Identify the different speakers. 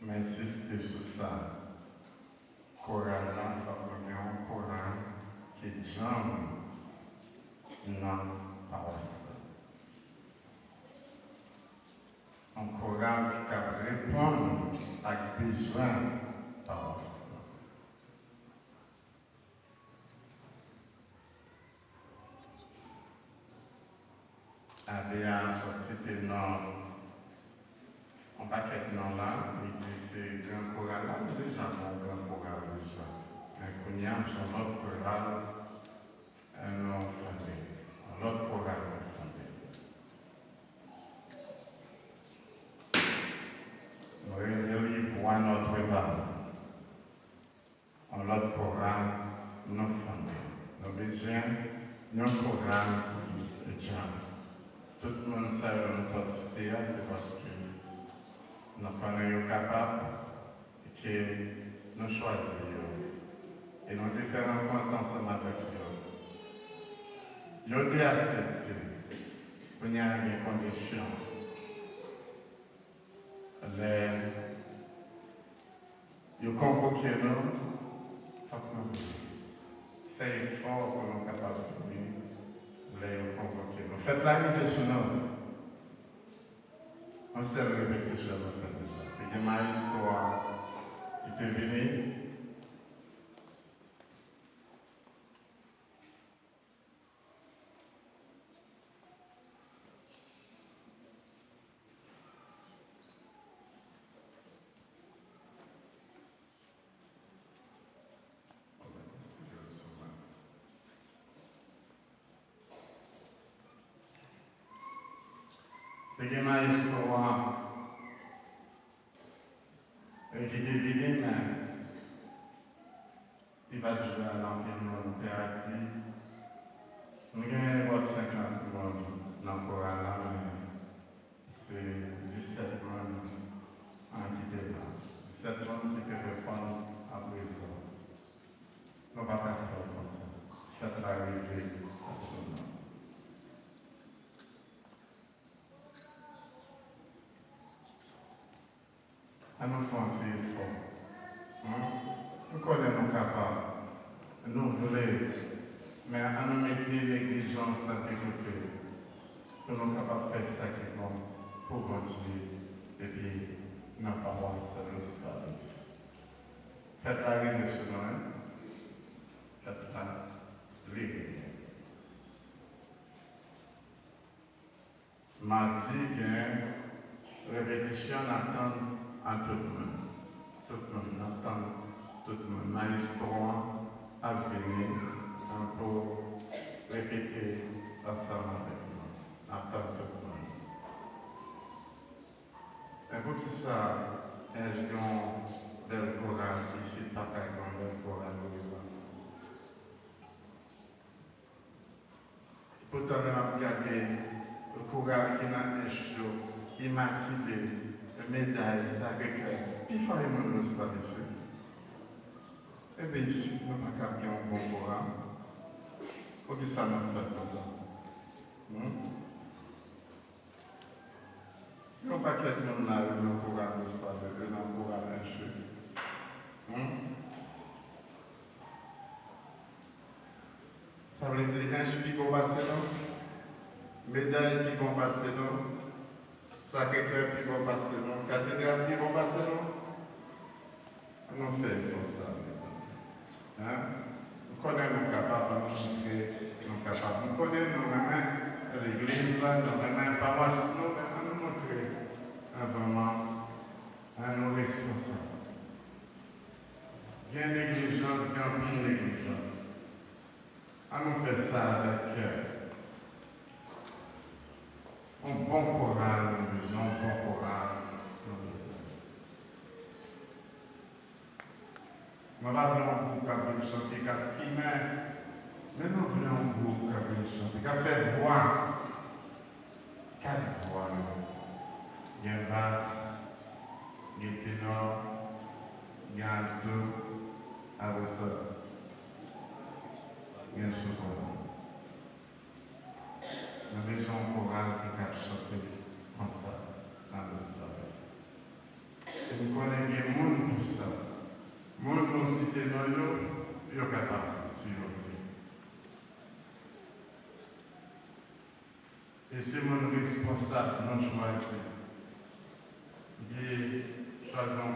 Speaker 1: m'insister sur ça. Coran, il faut qu'on ait un Coran qui est jamais non paroisse. Un Coran qui répond à besoin paroisse. Abéa, c'était non. On va quelque nom là, il dit c'est grand choral là, mais déjà mon grand choral déjà. Mais qu'on y a son autre choral, un nom fondé. L'autre choral fondé. Nous réunissons notre bas. En l'autre programme, nous fondé. Nous avons besoin d'un programme qui est déjà. Tout le monde sait que nous sommes cités, c'est parce que nous sommes capables et que nous choisissons. Et nous devons faire compte ensemble avec eux. Ils ont accepté qu'il y a des conditions. Ils ont convoqué nous, il faut que nous fassions effort pour nous capables de venir. Les convoquer. Nous faites l'arrivée sur nous. On sait le répétition, nous faites déjà. Il y a ma histoire qui peut venir. Il y a ma histoire qui est divisée, mais il va jouer à l'Empire impératif. Nous avons 50 monde dans le Coran, mais c'est 17 monde qui étaient là. 17 monde qui étaient répondre à présent. Nous ne pouvons pas faire comme ça. Faites l'arrivée à son nom. À nous faire un effort. Nous connaissons nos capables. Nous voulons. Mais à nous mettre l'exigence à côté. Pour nous capables de faire ça pour continuer. Et puis, nous n'avons pas voir ça, nous sommes. Faites la règle sur nous. Faites la règle. Mardi, il y a une répétition d'attendre à tout le monde. Tout le monde attend, tout le monde. Ma histoire à venir pour répéter ensemble avec nous. Attendre tout le monde. Et pour qui ça, est-ce qu'on bel Coran ici, pas qu'un bel Coran au exemple. Pourtant, on a regardé le Coran qui n'a pas immaculé. Médaille, ça avec il faut que nous ne soyons pas dessus. Et bien ici, nous n'avons pas bien un bon Coran. Pour que ça nous fait comme ça. Nous n'avons pas qu'être nous là, nous Coran ne soit pas dessus, nous Coran dessus. Ça veut dire un chipi qu'on passe là, médaille qui vont passer là. Sacré-Cœur qui vont passer non, cathédrale qui vont passer non. Nous faisons ça, mes amis. Nous connaissons nos capables, nous capables. Nous connaissons nous-mêmes l'église, nous-mêmes paroisse, nous montrer vraiment nos responsables. Il y a une négligence, il y a une négligence. Nous faisons ça avec cœur. Un bon Coran, un bon Coran. Nous avons un groupe qui a chanté, qui a filmé, mais nous voulons un groupe qui a chanté, qui a fait voix. 4 voix. Il y a un basse, il y a un ténor, il y a un alto, avec ça, il y a un soprano. Nous avons un choral qui a chanté comme ça dans le service. Et nous connaissons bien le monde pour ça. Le monde nous cite dans l'eau, il est capable, s'il vous plaît. Et c'est mon responsable, non choisi. Il choisi un